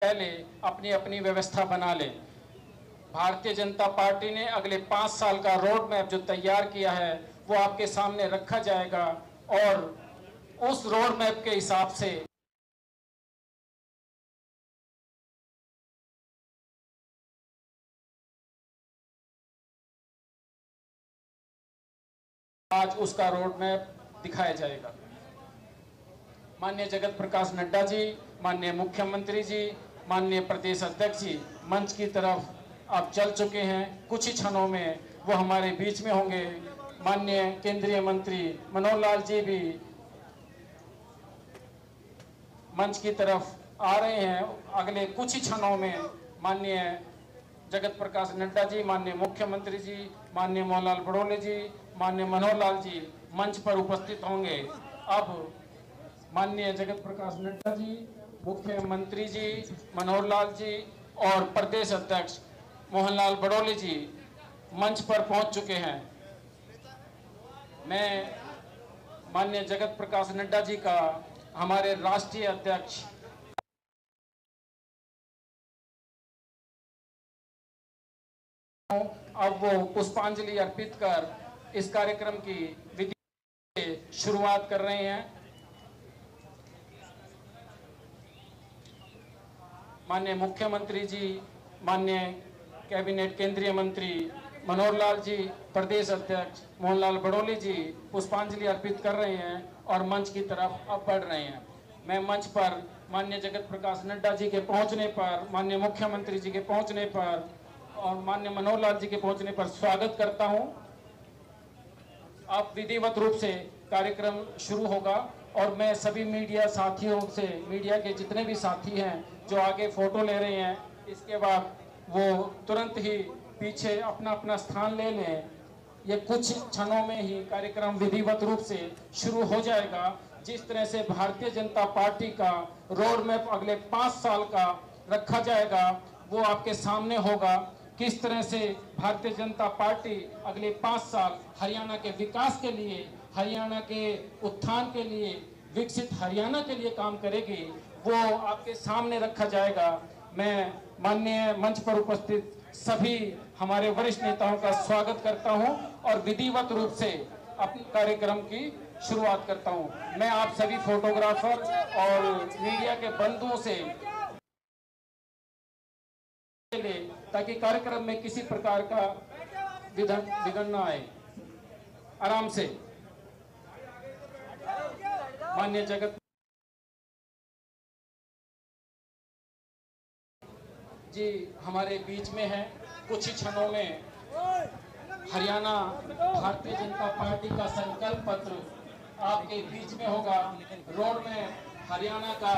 पहले अपनी अपनी व्यवस्था बना लें। भारतीय जनता पार्टी ने अगले 5 साल का रोड मैप जो तैयार किया है वो आपके सामने रखा जाएगा और उस रोड मैप के हिसाब से आज उसका रोड मैप दिखाया जाएगा। माननीय जगत प्रकाश नड्डा जी, माननीय मुख्यमंत्री जी, माननीय प्रदेश अध्यक्ष जी मंच की तरफ आप चल चुके हैं। कुछ ही क्षणों में वो हमारे बीच में होंगे। माननीय केंद्रीय मंत्री मनोहर लाल जी भी मंच की तरफ आ रहे हैं। अगले कुछ ही क्षणों में माननीय जगत प्रकाश नड्डा जी, माननीय मुख्यमंत्री जी, माननीय मोहनलाल बड़ोले जी, माननीय मनोहर लाल जी मंच पर उपस्थित होंगे। अब माननीय जगत प्रकाश नड्डा जी, मुख्यमंत्री जी, मनोहर लाल जी और प्रदेश अध्यक्ष मोहनलाल बड़ोले जी मंच पर पहुंच चुके हैं। मैं माननीय जगत प्रकाश नड्डा जी का हमारे राष्ट्रीय अध्यक्ष अब वो पुष्पांजलि अर्पित कर इस कार्यक्रम की विधि शुरुआत कर रहे हैं। माननीय मुख्यमंत्री जी, माननीय कैबिनेट केंद्रीय मंत्री मनोहर लाल जी, प्रदेश अध्यक्ष मोहनलाल बड़ोले जी पुष्पांजलि अर्पित कर रहे हैं और मंच की तरफ अब बढ़ रहे हैं। मैं मंच पर माननीय जगत प्रकाश नड्डा जी के पहुंचने पर, माननीय मुख्यमंत्री जी के पहुंचने पर और माननीय मनोहर लाल जी के पहुंचने पर स्वागत करता हूं। अब विधिवत रूप से कार्यक्रम शुरू होगा और मैं सभी मीडिया साथियों से, मीडिया के जितने भी साथी हैं जो आगे फोटो ले रहे हैं, इसके बाद वो तुरंत ही पीछे अपना अपना स्थान ले लें। ये कुछ क्षणों में ही कार्यक्रम विधिवत रूप से शुरू हो जाएगा। जिस तरह से भारतीय जनता पार्टी का रोड मैप अगले 5 साल का रखा जाएगा वो आपके सामने होगा। किस तरह से भारतीय जनता पार्टी अगले 5 साल हरियाणा के विकास के लिए, हरियाणा के उत्थान के लिए, विकसित हरियाणा के लिए काम करेगी, वो आपके सामने रखा जाएगा। मैं माननीय मंच पर उपस्थित सभी हमारे वरिष्ठ नेताओं का स्वागत करता हूं और विधिवत रूप से अपने कार्यक्रम की शुरुआत करता हूं। मैं आप सभी फोटोग्राफर और मीडिया के बंधुओं से ताकि कार्यक्रम में किसी प्रकार का विघ्न न आए, आराम से। माननीय जगत जी हमारे बीच में है। कुछ ही क्षणों में हरियाणा भारतीय जनता पार्टी का संकल्प पत्र आपके बीच में होगा। रोड में हरियाणा का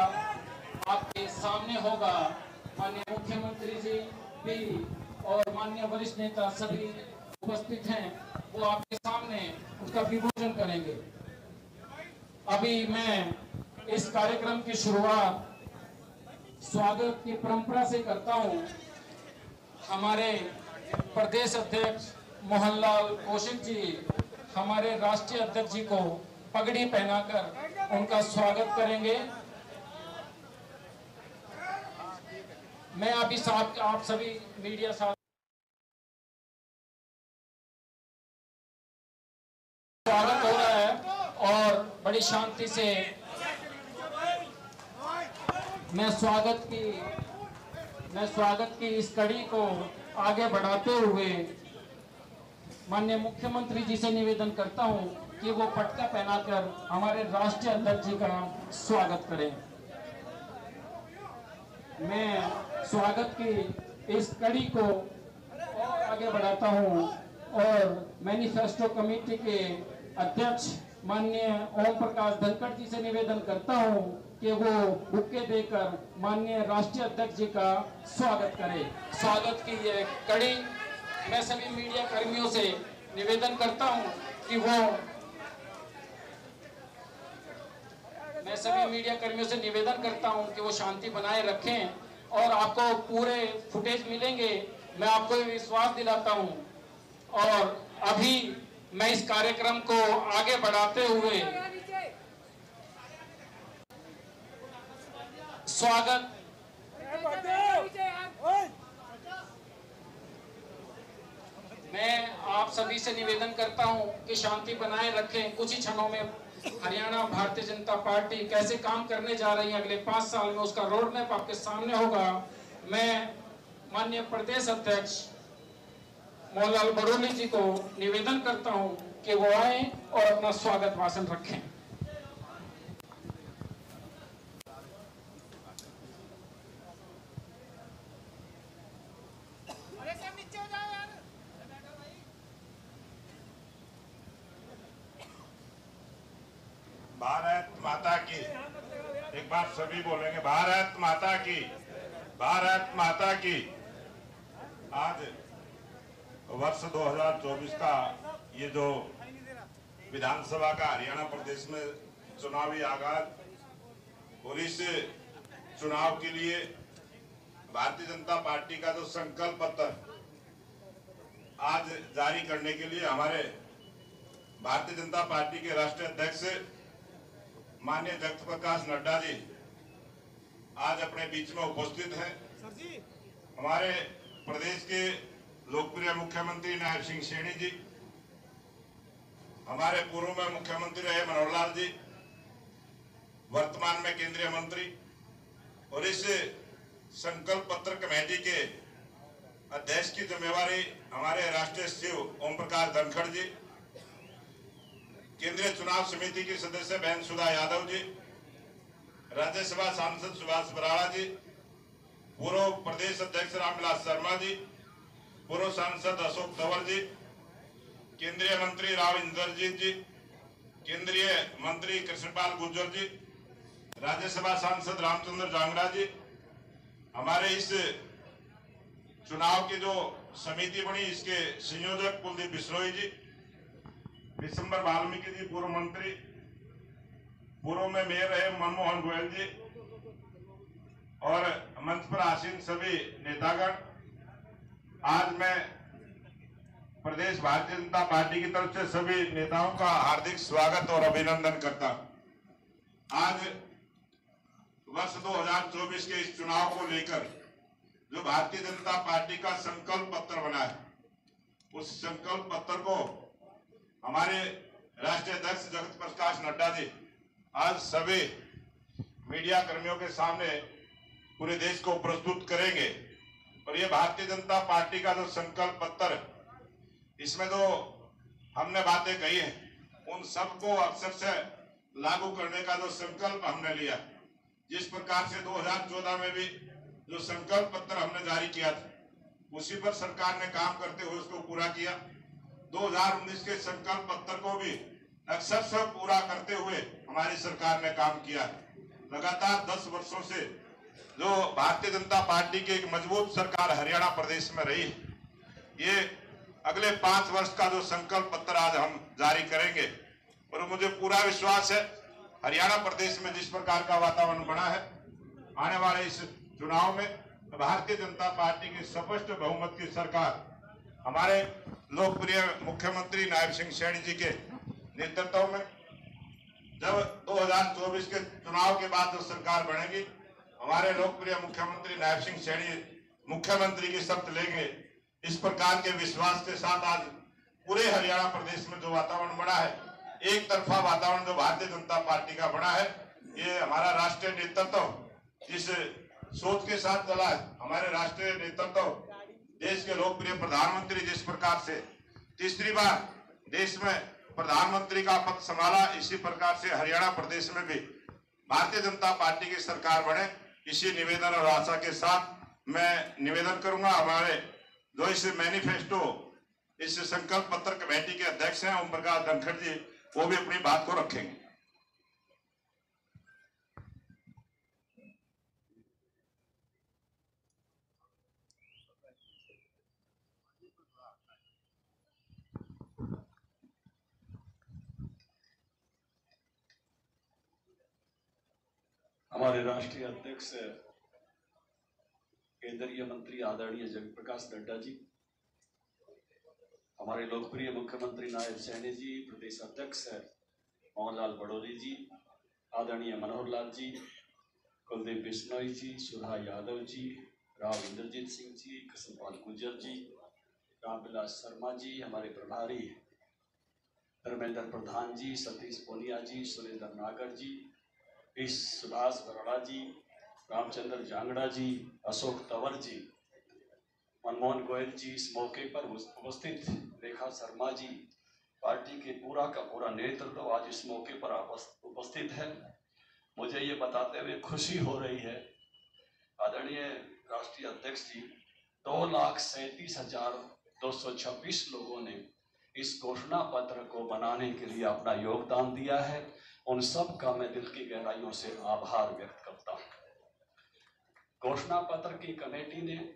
आपके सामने होगा। माननीय मुख्यमंत्री जी भी और माननीय वरिष्ठ नेता सभी उपस्थित हैं, वो आपके सामने उसका विमोचन करेंगे। अभी मैं इस कार्यक्रम की शुरुआत स्वागत की परंपरा से करता हूं। हमारे प्रदेश अध्यक्ष मोहनलाल कौशिक जी हमारे राष्ट्रीय अध्यक्ष जी को पगड़ी पहनाकर उनका स्वागत करेंगे। मैं अभी साथ आप सभी मीडिया साथ स्वागत हो रहा है और बड़ी शांति से मैं स्वागत की इस कड़ी को आगे बढ़ाते हुए माननीय मुख्यमंत्री जी से निवेदन करता हूं कि वो पटका पहनाकर हमारे राष्ट्रीय अध्यक्ष जी का स्वागत करें। मैं स्वागत की इस कड़ी को और आगे बढ़ाता हूं और मैनिफेस्टो कमेटी के अध्यक्ष माननीय ओम प्रकाश धनखड़ जी से निवेदन करता हूं कि वो बुक्के देकर माननीय राष्ट्रीय अध्यक्ष जी का स्वागत करें। स्वागत की ये कड़ी मैं सभी मीडिया कर्मियों से निवेदन करता हूं कि वो शांति बनाए रखें और आपको पूरे फुटेज मिलेंगे, मैं आपको विश्वास दिलाता हूं। और अभी मैं इस कार्यक्रम को आगे बढ़ाते हुए स्वागत सभी से निवेदन करता हूं कि शांति बनाए रखें। कुछ ही क्षणों में हरियाणा भारतीय जनता पार्टी कैसे काम करने जा रही है अगले 5 साल में, उसका रोड मैप आपके सामने होगा। मैं माननीय प्रदेश अध्यक्ष मोहनलाल बड़ोली जी को निवेदन करता हूं कि वो आए और अपना स्वागत भाषण रखें। भारत माता की, एक बार सभी बोलेंगे भारत माता की, भारत माता की। आज वर्ष 2024 का ये जो विधानसभा का हरियाणा प्रदेश में चुनावी आगाज और इस चुनाव के लिए भारतीय जनता पार्टी का जो संकल्प पत्र आज जारी करने के लिए हमारे भारतीय जनता पार्टी के राष्ट्रीय अध्यक्ष माननीय जगत प्रकाश नड्डा जी आज अपने बीच में उपस्थित हैं। हमारे प्रदेश के लोकप्रिय मुख्यमंत्री नायब सिंह सैनी जी, हमारे पूर्व में मुख्यमंत्री रहे मनोहर लाल जी, वर्तमान में केंद्रीय मंत्री, और इस संकल्प पत्र कमेटी के अध्यक्ष की जिम्मेवारी हमारे राष्ट्रीय सचिव ओम प्रकाश धनखड़ जी, केंद्रीय चुनाव समिति की सदस्य बहन सुधा यादव जी, राज्यसभा सांसद सुभाष बराड़ा जी, पूर्व प्रदेश अध्यक्ष रामविलास शर्मा जी, पूर्व सांसद अशोक तंवर जी, केंद्रीय मंत्री राव इंद्रजीत जी, केंद्रीय मंत्री कृष्णपाल गुर्जर जी, राज्यसभा सांसद रामचंद्र जांगड़ा जी, हमारे इस चुनाव की जो समिति बनी इसके संयोजक कुलदीप बिश्नोई जी, विशंबर वाल्मीकि जी पूर्व मंत्री, पूर्व में मेयर रहे मनमोहन गोयल जी, और मंच पर आसीन सभी नेतागण। आज मैं प्रदेश भारतीय जनता पार्टी की तरफ से सभी नेताओं का हार्दिक स्वागत और अभिनंदन करता हूं। आज वर्ष 2024 के इस चुनाव को लेकर जो भारतीय जनता पार्टी का संकल्प पत्र बना है, उस संकल्प पत्र को हमारे राष्ट्रीय अध्यक्ष जगत प्रकाश नड्डा जी आज सभी मीडिया कर्मियों के सामने पूरे देश को प्रस्तुत करेंगे। और ये भारतीय जनता पार्टी का जो संकल्प पत्र, इसमें जो हमने बातें कही हैं उन सबको अक्षर से लागू करने का जो संकल्प हमने लिया, जिस प्रकार से 2014 में भी जो संकल्प पत्र हमने जारी किया था उसी पर सरकार ने काम करते हुए उसको पूरा किया। 2019 के संकल्प पत्र को भी अक्षर से पूरा करते हुए हमारी सरकार ने काम किया। लगातार 10 वर्षों से जो भारतीय जनता पार्टी की एक मजबूत सरकार हरियाणा प्रदेश में रही है, ये अगले 5 वर्ष का जो संकल्प पत्र आज हम जारी करेंगे। और मुझे पूरा विश्वास है हरियाणा प्रदेश में जिस प्रकार का वातावरण बना है, आने वाले इस चुनाव में भारतीय जनता पार्टी की स्पष्ट बहुमत की सरकार हमारे लोकप्रिय मुख्यमंत्री नायब सिंह सैनी जी के नेतृत्व में जब 2024 के चुनाव के बाद जो सरकार बनेगी, हमारे लोकप्रिय मुख्यमंत्री नायब सिंह सैनी मुख्यमंत्री की शपथ लेंगे। इस प्रकार के विश्वास के साथ आज पूरे हरियाणा प्रदेश में जो वातावरण बना है, एक तरफा वातावरण जो भारतीय जनता पार्टी का बना है, ये हमारा राष्ट्रीय नेतृत्व इस सोच के साथ चला है। हमारे राष्ट्रीय नेतृत्व देश के लोकप्रिय प्रधानमंत्री जिस प्रकार से तीसरी बार देश में प्रधानमंत्री का पद संभाला, इसी प्रकार से हरियाणा प्रदेश में भी भारतीय जनता पार्टी की सरकार बने, इसी निवेदन और आशा के साथ मैं निवेदन करूंगा। हमारे जो इस मैनिफेस्टो, इस संकल्प पत्र कमेटी के अध्यक्ष हैं ओम प्रकाश धनखड़ जी, वो भी अपनी बात को रखेंगे। हमारे राष्ट्रीय अध्यक्ष केंद्रीय मंत्री आदरणीय जगत प्रकाश नड्डा जी, हमारे लोकप्रिय मुख्यमंत्री नायब सैनी जी, प्रदेश अध्यक्ष मोहनलाल बड़ोली जी, आदरणीय मनोहर लाल जी, कुलदीप बिश्नोई जी, सुधा यादव जी, राव इंद्रजीत सिंह जी, कृष्णपाल गुर्जर जी, रामविलास शर्मा जी, हमारे प्रभारी धर्मेंद्र प्रधान जी, सतीश पोनिया जी, सुरेंद्र नागर जी, इस सुभाष बराड़ा जी, रामचंद्र जांगड़ा जी, अशोक तंवर जी, मनमोहन गोयल जी, इस मौके पर उपस्थित रेखा शर्मा जी, पार्टी के पूरा का पूरा नेतृत्व आज इस मौके पर उपस्थित है। मुझे ये बताते हुए खुशी हो रही है, आदरणीय राष्ट्रीय अध्यक्ष जी, 2,37,226 लोगों ने इस घोषणा पत्र को बनाने के लिए अपना योगदान दिया है। उन सब का मैं दिल की गहराइयों से आभार व्यक्त करता हूँ। घोषणा पत्र की कमेटी ने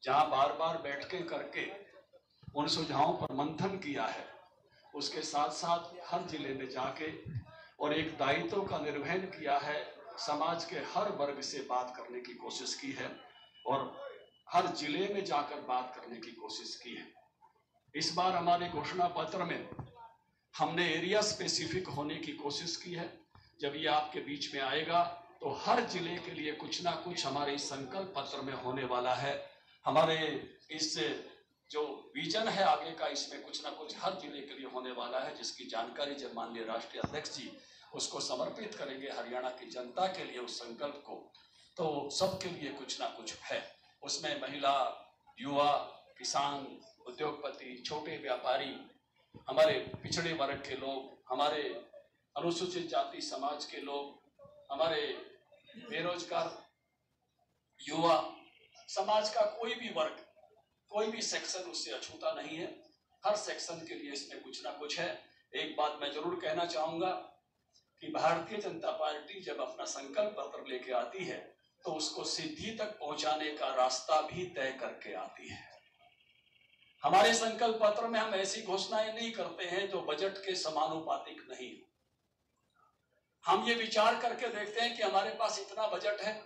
जहाँ बार बार बैठकें करके उन सुझावों पर मंथन किया है, उसके साथ साथ हर जिले में जाके और एक दायित्व का निर्वहन किया है, समाज के हर वर्ग से बात करने की कोशिश की है और हर जिले में जाकर बात करने की कोशिश की है। इस बार हमारे घोषणा पत्र में हमने एरिया स्पेसिफिक होने की कोशिश की है। जब ये आपके बीच में आएगा तो हर जिले के लिए कुछ ना कुछ हमारे इस संकल्प पत्र में होने वाला है। हमारे इस जो विजन है आगे का, इसमें कुछ ना कुछ हर जिले के लिए होने वाला है, जिसकी जानकारी जब माननीय राष्ट्रीय अध्यक्ष जी उसको समर्पित करेंगे हरियाणा की जनता के लिए उस संकल्प को, तो सबके लिए कुछ ना कुछ है। उसमें महिला, युवा, किसान, उद्योगपति, छोटे व्यापारी, हमारे पिछड़े वर्ग के लोग, हमारे अनुसूचित जाति समाज के लोग, हमारे बेरोजगार युवा, समाज का कोई भी वर्ग, कोई भी सेक्शन उससे अछूता नहीं है। हर सेक्शन के लिए इसमें कुछ ना कुछ है। एक बात मैं जरूर कहना चाहूंगा कि भारतीय जनता पार्टी जब अपना संकल्प पत्र लेके आती है तो उसको सिद्धि तक पहुंचाने का रास्ता भी तय करके आती है। हमारे संकल्प पत्र में हम ऐसी घोषणाएं नहीं करते हैं जो बजट के समानुपातिक नहीं। हम ये विचार करके देखते हैं कि हमारे पास इतना बजट है,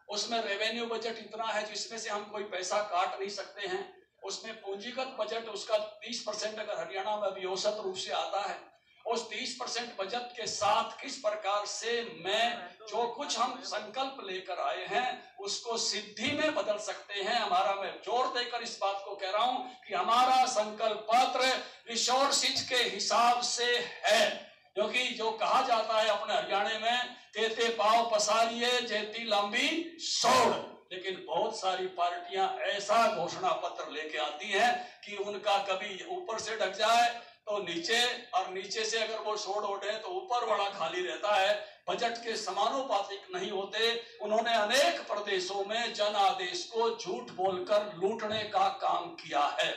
उसमें रेवेन्यू बजट इतना है जिसमें से हम कोई पैसा काट नहीं सकते हैं, उसमें पूंजीगत बजट उसका 30% अगर हरियाणा में भी औसत रूप से आता है, उस 30% बजट के साथ किस प्रकार से मैं जो कुछ हम संकल्प लेकर आए हैं उसको सिद्धि में बदल सकते हैं। हमारा, मैं जोर देकर इस बात को कह रहा हूं कि हमारा संकल्प पत्र रिसोर्सेज के हिसाब से है, क्योंकि जो कहा जाता है अपने हरियाणा में, तेते पाव पसारिए जेती लंबी सोड़, लेकिन बहुत सारी पार्टियां ऐसा घोषणा पत्र लेके आती हैं कि उनका कभी ऊपर से ढक जाए तो नीचे, और नीचे से अगर वो छोड़ उठे तो ऊपर बड़ा खाली रहता है, बजट के समानुपातिक नहीं होते। उन्होंने अनेक प्रदेशों में जन आदेश को झूठ बोलकर लूटने का काम किया है।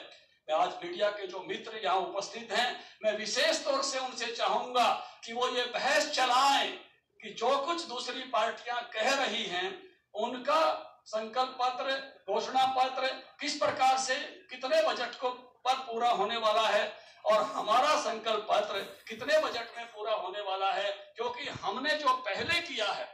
मैं आज मीडिया के जो मित्र यहाँ उपस्थित हैं, मैं विशेष तौर से उनसे चाहूंगा कि वो ये बहस चलाएं कि जो कुछ दूसरी पार्टियां कह रही हैं उनका संकल्प पत्र, घोषणा पत्र किस प्रकार से कितने बजट को पर पूरा होने वाला है और हमारा संकल्प पत्र कितने बजट में पूरा होने वाला है। क्योंकि हमने जो पहले किया है,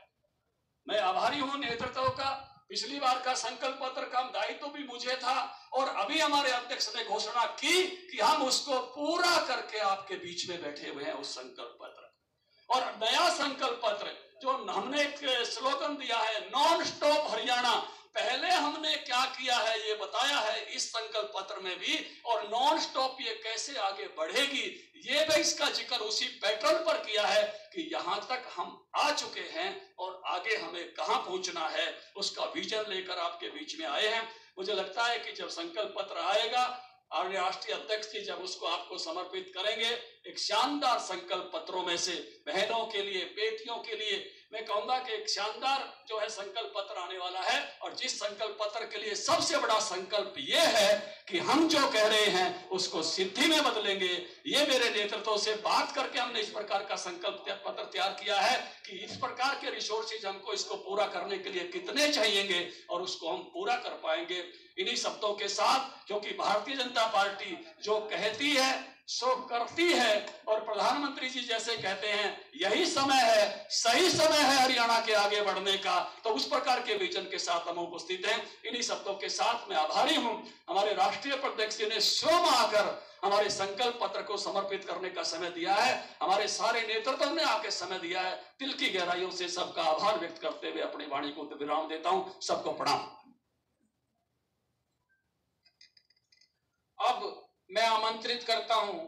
मैं आभारी हूं नेतृत्व का। पिछली बार का संकल्प पत्र का दायित्व भी मुझे था और अभी हमारे अध्यक्ष ने घोषणा की कि हम उसको पूरा करके आपके बीच में बैठे हुए हैं उस संकल्प पत्र। और नया संकल्प पत्र जो हमने एक स्लोगन दिया है, नॉन स्टॉप हरियाणा, पहले हमने क्या किया है ये बताया है इस संकल्प पत्र में भी, और नॉन स्टॉप ये कैसे आगे बढ़ेगी ये भी इसका जिक्र उसी पैटर्न पर किया है कि यहाँ तक हम आ चुके हैं और आगे हमें कहाँ पहुंचना है उसका विजन लेकर आपके बीच में आए हैं। मुझे लगता है कि जब संकल्प पत्र आएगा और राष्ट्रीय अध्यक्ष जी जब उसको आपको समर्पित करेंगे, एक शानदार संकल्प पत्रों में से बहनों के लिए, बेटियों के लिए मैं कहूंगा कि एक शानदार जो है संकल्प पत्र आने वाला है। और जिस संकल्प पत्र के लिए सबसे बड़ा संकल्प ये है कि हम जो कह रहे हैं उसको सिद्धि में बदलेंगे। ये मेरे नेतृत्व से बात करके हमने इस प्रकार का संकल्प पत्र तैयार किया है कि इस प्रकार के रिसोर्सेज हमको इसको पूरा करने के लिए कितने चाहिएंगे और उसको हम पूरा कर पाएंगे। इन्हीं शब्दों के साथ, क्योंकि भारतीय जनता पार्टी जो कहती है सो करती है और प्रधानमंत्री जी जैसे कहते हैं यही समय है, सही समय है हरियाणा के आगे बढ़ने का, तो उस प्रकार के विजन के साथ हम उपस्थित हैं। इन्हीं शब्दों के साथ मैं आभारी हूं हमारे राष्ट्रीय अध्यक्ष जी ने स्वयं आकर हमारे संकल्प पत्र को समर्पित करने का समय दिया है, हमारे सारे नेतृत्व ने आके समय दिया है। दिल की गहराइयों से सबका आभार व्यक्त करते हुए अपनी वाणी को विराम देता हूं। सबको प्रणाम। अब मैं आमंत्रित करता हूं,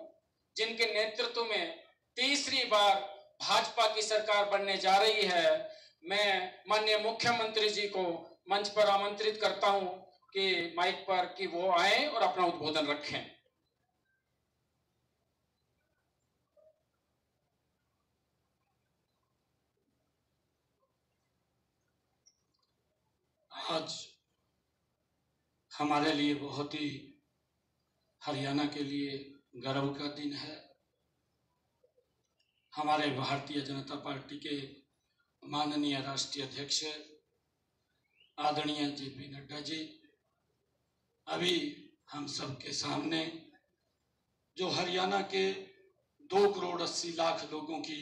जिनके नेतृत्व में तीसरी बार भाजपा की सरकार बनने जा रही है, मैं माननीय मुख्यमंत्री जी को मंच पर आमंत्रित करता हूं कि माइक पर कि वो आए और अपना उद्बोधन रखें। आज हमारे लिए बहुत ही हरियाणा के लिए गर्व का दिन है। हमारे भारतीय जनता पार्टी के माननीय राष्ट्रीय अध्यक्ष आदरणीय जेपी नड्डा जी अभी हम सबके सामने जो हरियाणा के 2,80,00,000 लोगों की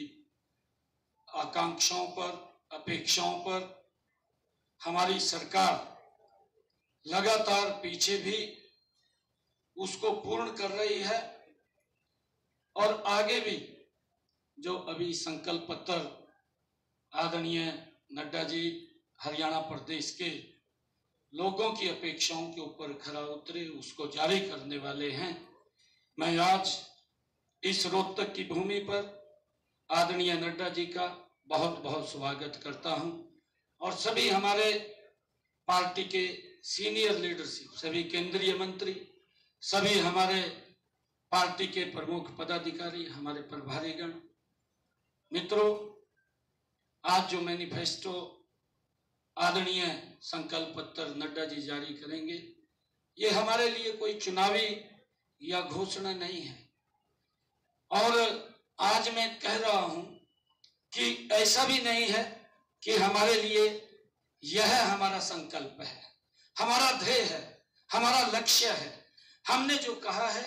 आकांक्षाओं पर, अपेक्षाओं पर हमारी सरकार लगातार पीछे भी उसको पूर्ण कर रही है और आगे भी जो अभी संकल्प पत्र आदरणीय नड्डा जी हरियाणा प्रदेश के लोगों की अपेक्षाओं के ऊपर खरा उतरे, उसको जारी करने वाले हैं। मैं आज इस रोहतक की भूमि पर आदरणीय नड्डा जी का बहुत बहुत स्वागत करता हूं और सभी हमारे पार्टी के सीनियर लीडरशिप, सभी केंद्रीय मंत्री, सभी हमारे पार्टी के प्रमुख पदाधिकारी, हमारे प्रभारीगण, मित्रों, आज जो मैनिफेस्टो आदरणीय संकल्प पत्र नड्डा जी जारी करेंगे, ये हमारे लिए कोई चुनावी या घोषणा नहीं है। और आज मैं कह रहा हूं कि ऐसा भी नहीं है कि हमारे लिए यह हमारा संकल्प है, हमारा ध्येय है, हमारा लक्ष्य है। हमने जो कहा है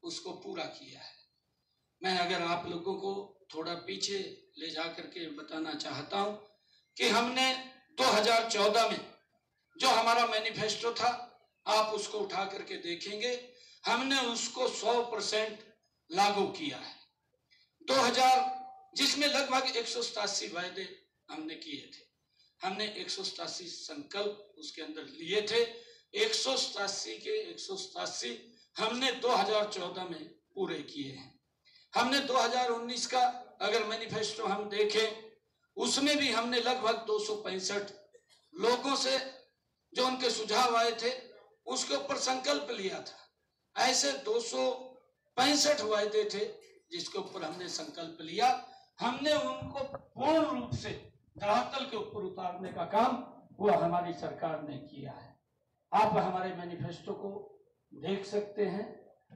उसको पूरा किया है। मैं अगर आप लोगों को थोड़ा पीछे ले जा करके बताना चाहता हूं कि हमने 2014 में जो हमारा मैनिफेस्टो था, आप उसको उठा करके देखेंगे, हमने उसको 100% लागू किया है। 2000 जिसमें लगभग 187 वायदे हमने किए थे, हमने 187 संकल्प उसके अंदर लिए थे। 187 के 187 हमने 2014 में पूरे किए हैं। हमने 2019 का अगर मैनिफेस्टो हम देखें, उसमें भी हमने लगभग 265 लोगों से जो उनके सुझाव आए थे उसके ऊपर संकल्प लिया था। ऐसे 265 वायदे थे जिसके ऊपर हमने संकल्प लिया। हमने उनको पूर्ण रूप से धरातल के ऊपर उतारने का काम वो हमारी सरकार ने किया है। आप हमारे मैनिफेस्टो को देख सकते हैं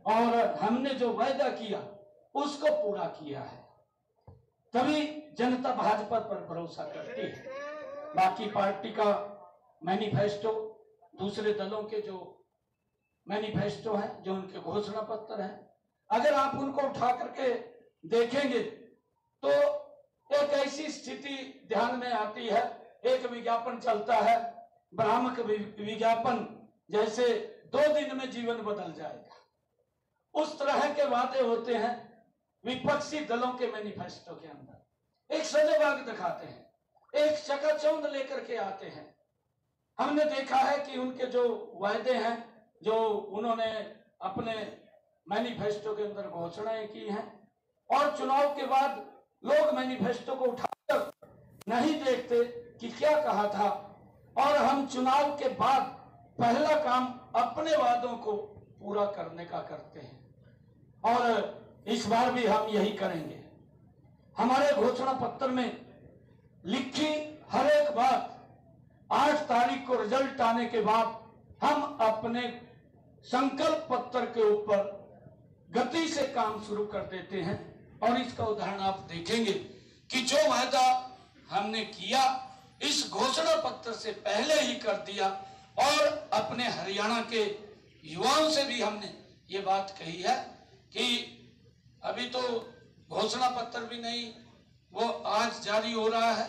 और हमने जो वायदा किया उसको पूरा किया है। तभी जनता भाजपा पर भरोसा करती है। बाकी पार्टी का मैनिफेस्टो, दूसरे दलों के जो मैनिफेस्टो हैं, जो उनके घोषणा पत्र हैं, अगर आप उनको उठा करके देखेंगे तो एक ऐसी स्थिति ध्यान में आती है, एक विज्ञापन चलता है, भ्रामक विज्ञापन, जैसे 2 दिन में जीवन बदल जाएगा। उस तरह के वादे होते हैं विपक्षी दलों के मैनिफेस्टो के अंदर। एक सजेबाग दिखाते हैं, एक चकाचौंध लेकर के आते हैं। हमने देखा है कि उनके जो वायदे हैं, जो उन्होंने अपने मैनिफेस्टो के अंदर घोषणाएं की हैं, और चुनाव के बाद लोग मैनिफेस्टो को उठाकर नहीं देखते कि क्या कहा था, और हम चुनाव के बाद पहला काम अपने वादों को पूरा करने का करते हैं। और इस बार भी हम यही करेंगे। हमारे घोषणा पत्र में लिखी हर एक बात 8 तारीख को रिजल्ट आने के बाद हम अपने संकल्प पत्र के ऊपर गति से काम शुरू कर देते हैं। और इसका उदाहरण आप देखेंगे कि जो वायदा हमने किया इस घोषणा पत्र से पहले ही कर दिया, और अपने हरियाणा के युवाओं से भी हमने ये बात कही है कि अभी तो घोषणा पत्र भी नहीं, वो आज जारी हो रहा है।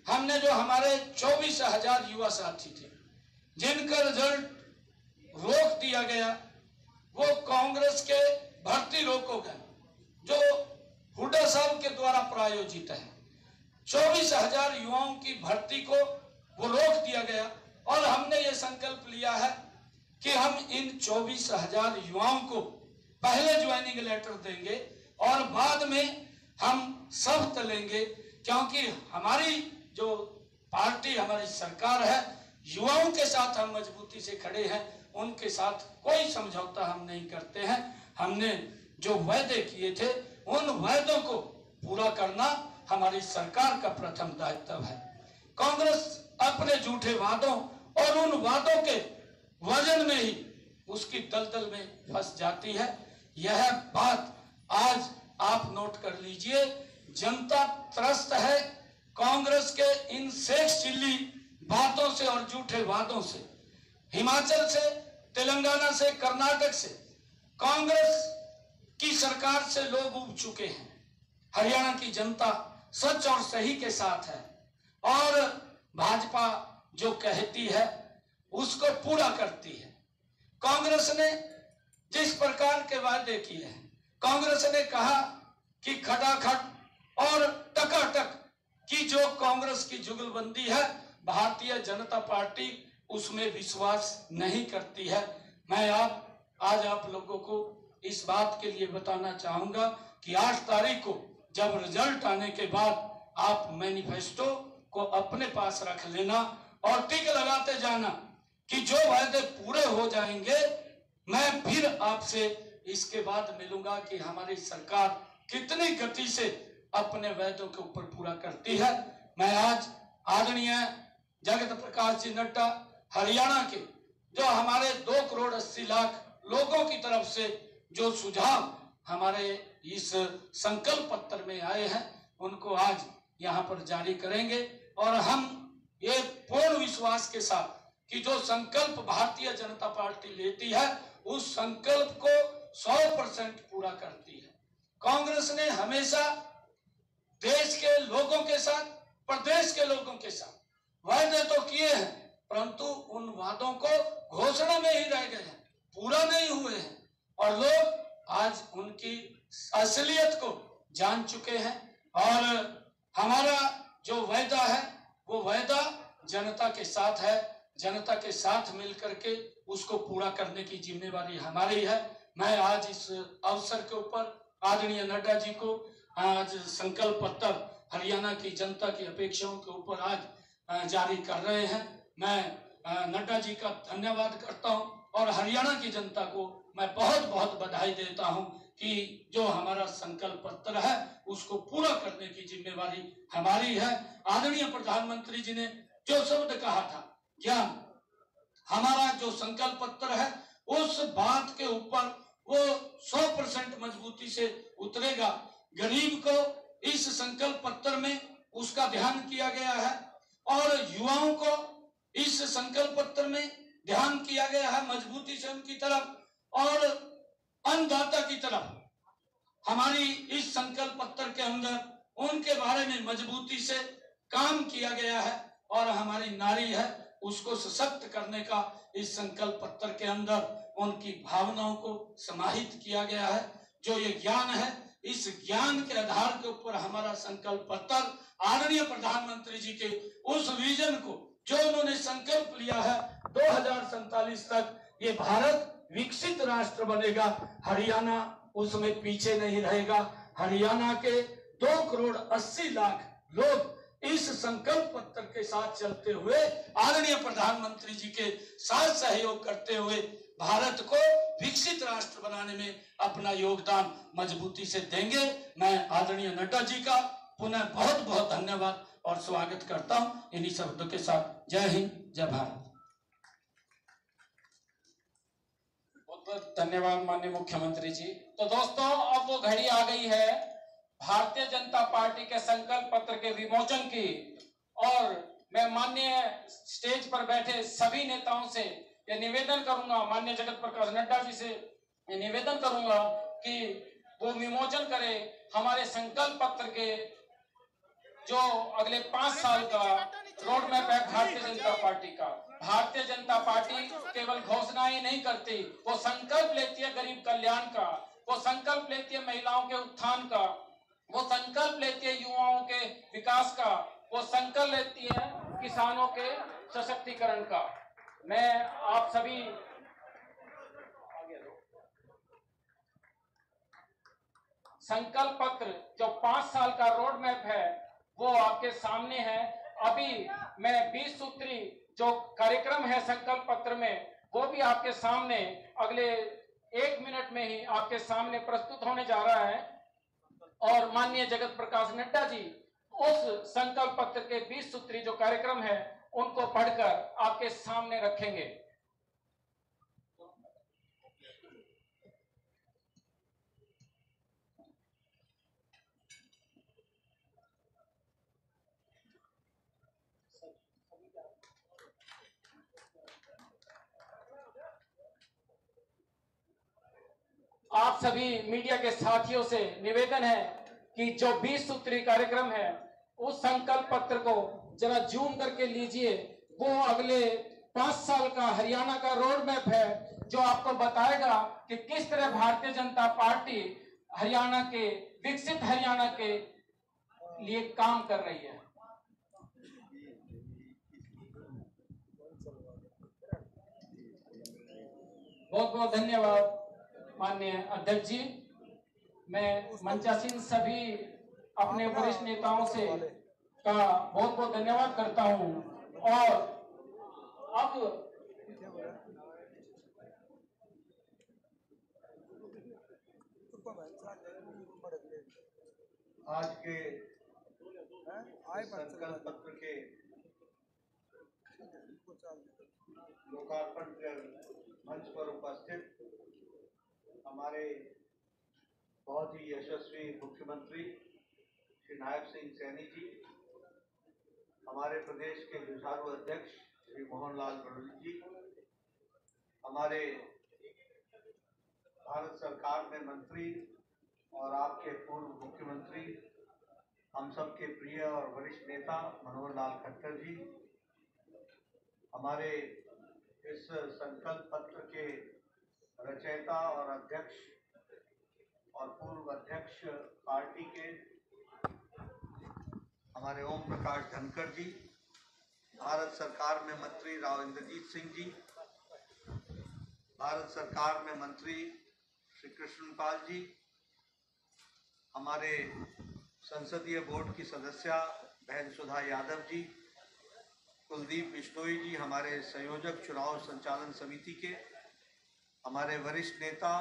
हमने जो हमारे 24,000 युवा साथी थे जिनका रिजल्ट रोक दिया गया, वो कांग्रेस के भर्ती रोको गए जो हुड्डा साहब के द्वारा प्रायोजित है। 24,000 युवाओं की भर्ती को वो रोक दिया गया, और हमने ये संकल्प लिया है कि हम इन 24,000 युवाओं को पहले ज्वाइनिंग लेटर देंगे और बाद में हम शपथ लेंगे, क्योंकि हमारी जो पार्टी, हमारी सरकार है, युवाओं के साथ हम मजबूती से खड़े हैं, उनके साथ कोई समझौता हम नहीं करते हैं। हमने जो वायदे किए थे उन वायदों को पूरा करना हमारी सरकार का प्रथम दायित्व है। कांग्रेस अपने झूठे वादों और उन वादों के वजन में ही उसकी दलदल में फंस जाती है। यह बात आज आप नोट कर लीजिए। जनता त्रस्त है कांग्रेस के इन सेक्स चिल्ली बातों से और झूठे वादों से। हिमाचल से, तेलंगाना से, कर्नाटक से कांग्रेस की सरकार से लोग उब चुके हैं। हरियाणा की जनता सच और सही के साथ है और भाजपा जो कहती है उसको पूरा करती है। कांग्रेस ने जिस प्रकार के वादे किए हैं, कांग्रेस ने कहा कि खटाखट और टकाटक की जो कांग्रेस की जुगलबंदी है, भारतीय जनता पार्टी उसमें विश्वास नहीं करती है। मैं आज आप लोगों को इस बात के लिए बताना चाहूंगा कि 8 तारीख को जब रिजल्ट आने के बाद आप मैनिफेस्टो को अपने पास रख लेना और टिक लगाते जाना कि जो वायदे पूरे हो जाएंगे, मैं फिर आपसे इसके बाद मिलूंगा कि हमारी सरकार कितनी गति से अपने वायदों के ऊपर पूरा करती है। मैं आज आदरणीय जगत प्रकाश जी नड्डा, हरियाणा के जो हमारे 2 करोड़ 80 लाख लोगों की तरफ से जो सुझाव हमारे इस संकल्प पत्र में आए हैं, उनको आज यहाँ पर जारी करेंगे और हम ये पूर्ण विश्वास के साथ कि जो संकल्प भारतीय जनता पार्टी लेती है उस संकल्प को 100% पूरा करती है। कांग्रेस ने हमेशा देश के लोगों के साथ, प्रदेश के लोगों के साथ वायदे तो किए हैं, परंतु उन वादों को घोषणा में ही रह गए हैं, पूरा नहीं हुए हैं और लोग आज उनकी असलियत को जान चुके हैं। और हमारा जो वायदा है वो वायदा जनता के साथ है। जनता के साथ मिलकर के उसको पूरा करने की जिम्मेवारी हमारी है। मैं आज इस अवसर के ऊपर आदरणीय नड्डा जी को आज संकल्प पत्र हरियाणा की जनता की अपेक्षाओं के ऊपर आज जारी कर रहे हैं। मैं नड्डा जी का धन्यवाद करता हूं और हरियाणा की जनता को मैं बहुत बहुत बधाई देता हूं कि जो हमारा संकल्प पत्र है उसको पूरा करने की जिम्मेवारी हमारी है। आदरणीय प्रधानमंत्री जी ने जो शब्द कहा था ज्ञान, हमारा जो संकल्प पत्र है उस बात के ऊपर वो 100% मजबूती से उतरेगा। गरीब को इस संकल्प पत्र में उसका ध्यान किया गया है और युवाओं को इस संकल्प पत्र में ध्यान किया गया है मजबूती से उनकी तरफ, और अन्नदाता की तरफ हमारी इस संकल्प पत्र के अंदर उनके बारे में मजबूती से काम किया गया है और हमारी नारी है उसको सशक्त करने का इस संकल्प पत्र के अंदर उनकी भावनाओं को समाहित किया गया है। जो ये ज्ञान है, इस ज्ञान के आधार के ऊपर हमारा संकल्प पत्र आदरणीय प्रधानमंत्री जी के उस विजन को जो उन्होंने संकल्प लिया है 2047 तक ये भारत विकसित राष्ट्र बनेगा, हरियाणा उसमें पीछे नहीं रहेगा। हरियाणा के 2 करोड़ 80 लाख लोग इस संकल्प पत्र के साथ चलते हुए आदरणीय प्रधानमंत्री जी के साथ सहयोग करते हुए भारत को विकसित राष्ट्र बनाने में अपना योगदान मजबूती से देंगे। मैं आदरणीय नड्डा जी का पुनः बहुत बहुत धन्यवाद और स्वागत करता हूं। इन्हीं शब्दों के साथ जय हिंद, जय भारत। बहुत धन्यवाद माननीय मुख्यमंत्री जी। तो दोस्तों, अब वो घड़ी आ गई है भारतीय जनता पार्टी के संकल्प पत्र के विमोचन की, और मैं माननीय स्टेज पर बैठे सभी नेताओं से ये निवेदन करूंगा, माननीय जगत प्रकाश नड्डा जी से ये निवेदन करूंगा कि वो विमोचन करें हमारे संकल्प पत्र के जो अगले 5 साल का रोड मैप है भारतीय जनता पार्टी का। भारतीय जनता पार्टी केवल घोषणाएं नहीं करती, वो संकल्प लेती है गरीब कल्याण का, वो संकल्प लेती है महिलाओं के उत्थान का, वो संकल्प लेती है युवाओं के विकास का, वो संकल्प लेती है किसानों के सशक्तिकरण का। मैं आप सभी संकल्प पत्र जो 5 साल का रोड मैप है वो आपके सामने है। अभी मैं 20 सूत्री जो कार्यक्रम है संकल्प पत्र में वो भी आपके सामने अगले 1 मिनट में ही आपके सामने प्रस्तुत होने जा रहा है और माननीय जगत प्रकाश नड्डा जी उस संकल्प पत्र के 20 सूत्री जो कार्यक्रम है उनको पढ़कर आपके सामने रखेंगे। आप सभी मीडिया के साथियों से निवेदन है कि जो 20 सूत्री कार्यक्रम है उस संकल्प पत्र को जरा जूम करके लीजिए। वो अगले 5 साल का हरियाणा का रोड मैप है जो आपको बताएगा कि किस तरह भारतीय जनता पार्टी हरियाणा के विकसित हरियाणा के लिए काम कर रही है। बहुत बहुत धन्यवाद माननीय अध्यक्ष जी। मैं मंचासीन सभी अपने वरिष्ठ नेताओं से का बहुत बहुत धन्यवाद करता हूं और अब आज के संकल्प पत्र के लोकार्पण मंच पर उपस्थित हमारे बहुत ही यशस्वी मुख्यमंत्री श्री नायब सिंह सैनी जी, हमारे प्रदेश के जुझारू अध्यक्ष श्री मोहन लाल गडोली जी, हमारे भारत सरकार में मंत्री और आपके पूर्व मुख्यमंत्री हम सबके प्रिय और वरिष्ठ नेता मनोहर लाल खट्टर जी, हमारे इस संकल्प पत्र के रचयिता और अध्यक्ष और पूर्व अध्यक्ष पार्टी के हमारे ओम प्रकाश धनखड़ जी, भारत सरकार में मंत्री राव इंद्रजीत सिंह जी, भारत सरकार में मंत्री श्री कृष्णपाल जी, हमारे संसदीय बोर्ड की सदस्या बहन सुधा यादव जी, कुलदीप बिश्नोई जी, हमारे संयोजक चुनाव संचालन समिति के, हमारे वरिष्ठ नेता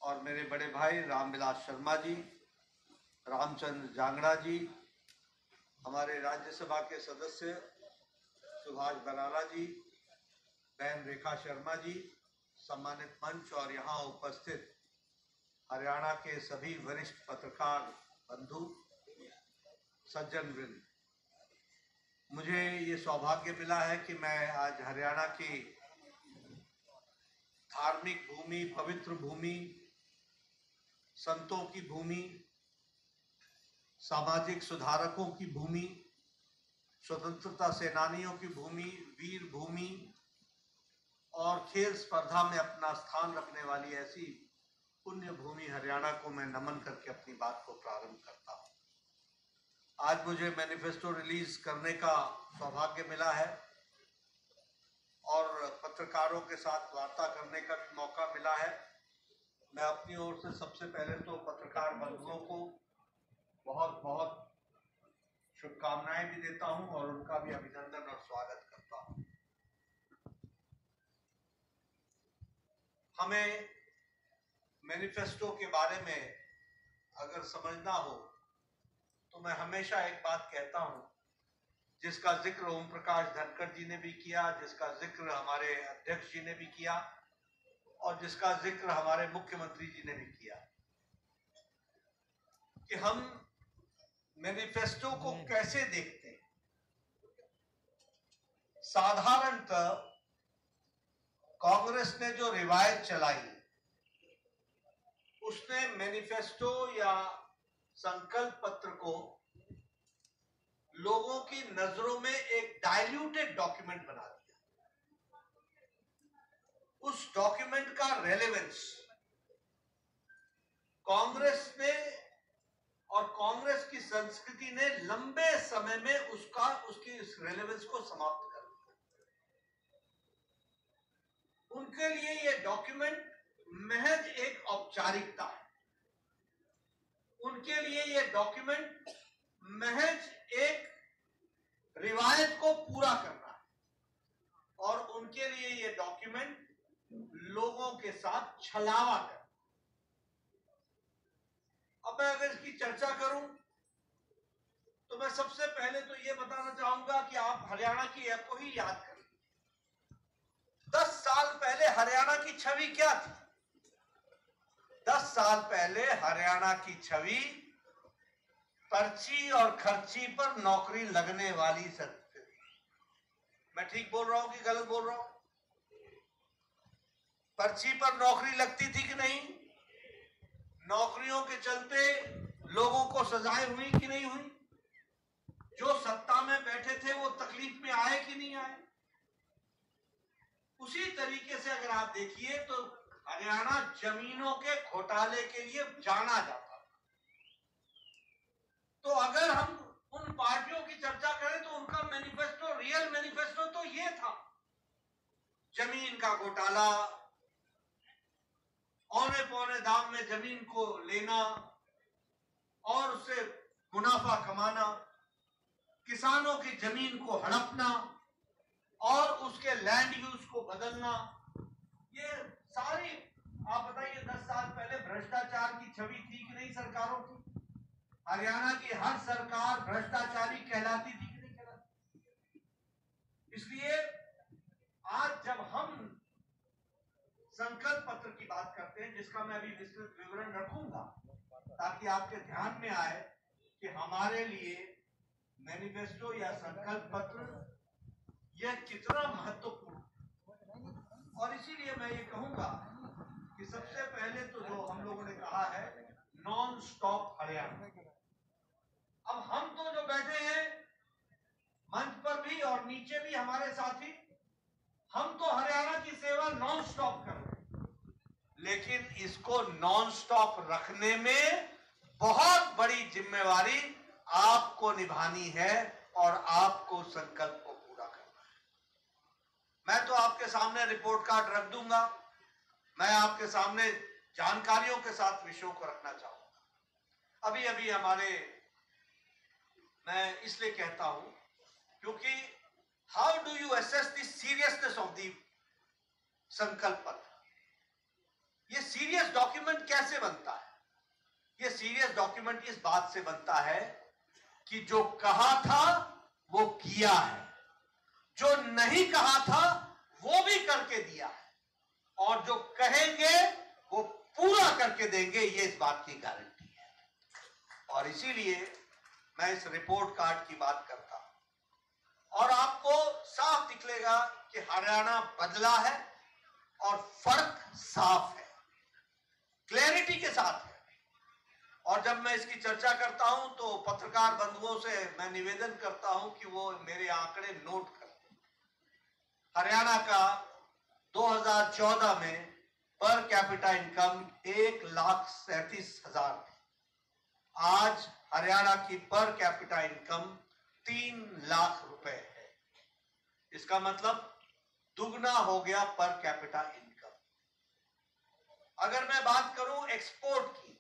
और मेरे बड़े भाई रामविलास शर्मा जी, रामचंद्र जांगड़ा जी, हमारे राज्यसभा के सदस्य सुभाष बराला जी, बहन रेखा शर्मा जी, सम्मानित मंच और यहाँ उपस्थित हरियाणा के सभी वरिष्ठ पत्रकार बंधु सज्जन वृंद, मुझे ये सौभाग्य मिला है कि मैं आज हरियाणा की धार्मिक भूमि, पवित्र भूमि, संतों की भूमि, सामाजिक सुधारकों की भूमि, स्वतंत्रता सेनानियों की भूमि, वीर भूमि और खेल स्पर्धा में अपना स्थान रखने वाली ऐसी पुण्य भूमि हरियाणा को मैं नमन करके अपनी बात को प्रारंभ करता हूँ। आज मुझे मैनिफेस्टो रिलीज करने का सौभाग्य मिला है और पत्रकारों के साथ वार्ता करने का भी मौका मिला है। मैं अपनी ओर से सबसे पहले तो पत्रकार बंधुओं को बहुत बहुत शुभकामनाएं भी देता हूं और उनका भी अभिनंदन और स्वागत करता हूं। हमें मैनिफेस्टो के बारे में अगर समझना हो तो मैं हमेशा एक बात कहता हूं, जिसका जिक्र ओम प्रकाश धनखड़ जी ने भी किया, जिसका जिक्र हमारे अध्यक्ष जी ने भी किया और जिसका जिक्र हमारे मुख्यमंत्री जी ने भी किया, कि हम मैनिफेस्टो को कैसे देखते हैं। साधारणतः कांग्रेस ने जो रिवायत चलाई उसने मैनिफेस्टो या संकल्प पत्र को लोगों की नजरों में एक डाइल्यूटेड डॉक्यूमेंट बना दिया। उस डॉक्यूमेंट का रेलेवेंस कांग्रेस ने और कांग्रेस की संस्कृति ने लंबे समय में उसकी इस रेलेवेंस को समाप्त कर दिया। उनके लिए यह डॉक्यूमेंट महज एक औपचारिकता है। उनके लिए ये डॉक्यूमेंट महज एक रिवायत को पूरा करना है और उनके लिए ये डॉक्यूमेंट लोगों के साथ छलावा करना। अब मैं अगर इसकी चर्चा करूं तो मैं सबसे पहले तो ये बताना चाहूंगा कि आप हरियाणा की ऐप को ही याद करें। 10 साल पहले हरियाणा की छवि क्या थी? 10 साल पहले हरियाणा की छवि पर्ची और खर्ची पर नौकरी लगने वाली सकती थी। मैं ठीक बोल रहा हूं कि गलत बोल रहा हूं? पर्ची पर नौकरी लगती थी कि नहीं? नौकरियों के चलते लोगों को सजाएं हुई कि नहीं हुई? जो सत्ता में बैठे थे वो तकलीफ में आए कि नहीं आए? उसी तरीके से अगर आप देखिए तो हरियाणा जमीनों के घोटाले के लिए जाना जाता था। तो अगर हम उन पार्टियों की चर्चा करें तो उनका मैनिफेस्टो, रियल मैनिफेस्टो तो ये था, जमीन का घोटाला, औने पौने दाम में जमीन को लेना और उससे मुनाफा कमाना, किसानों की जमीन को हड़पना और उसके लैंड यूज को बदलना। ये सारी, आप बताइए 10 साल पहले भ्रष्टाचार की छवि थी कि नहीं सरकारों की? हरियाणा की हर सरकार भ्रष्टाचारी कहलाती थी कि नहीं कहलाती? इसलिए आज जब हम संकल्प पत्र की बात करते हैं, जिसका मैं अभी विस्तृत विवरण रखूंगा ताकि आपके ध्यान में आए कि हमारे लिए मैनिफेस्टो या संकल्प पत्र यह कितना महत्वपूर्ण है। और इसीलिए मैं ये कहूंगा कि सबसे पहले तो जो हम लोगों ने कहा है नॉन स्टॉप हरियाणा। अब हम तो जो बैठे हैं मंच पर भी और नीचे भी हमारे साथी, हम तो हरियाणा की सेवा नॉन स्टॉप कर रहे हैं, लेकिन इसको नॉन स्टॉप रखने में बहुत बड़ी जिम्मेवारी आपको निभानी है और आपको संकल्प को पूरा करना है। मैं तो आपके सामने रिपोर्ट कार्ड रख दूंगा, मैं आपके सामने जानकारियों के साथ विषयों को रखना चाहूंगा। अभी अभी मैं इसलिए कहता हूं क्योंकि how do you assess the seriousness of the संकल्प पत्र? ये सीरियस डॉक्यूमेंट कैसे बनता है? ये सीरियस डॉक्यूमेंट इस बात से बनता है कि जो कहा था वो किया है, जो नहीं कहा था वो भी करके दिया है, और जो कहेंगे वो पूरा करके देंगे, ये इस बात की गारंटी है। और इसीलिए मैं इस रिपोर्ट कार्ड की बात करता हूं और आपको साफ निकलेगा कि हरियाणा बदला है और फर्क साफ है, क्लैरिटी के साथ है। और जब मैं इसकी चर्चा करता हूं तो पत्रकार बंधुओं से मैं निवेदन करता हूं कि वो मेरे आंकड़े नोट करें। हरियाणा का 2014 में पर कैपिटा इनकम 1,37,000 थी। आज हरियाणा की पर कैपिटा इनकम 3 लाख रुपए है। इसका मतलब दुगना हो गया पर कैपिटा इनकम। अगर मैं बात करूं एक्सपोर्ट की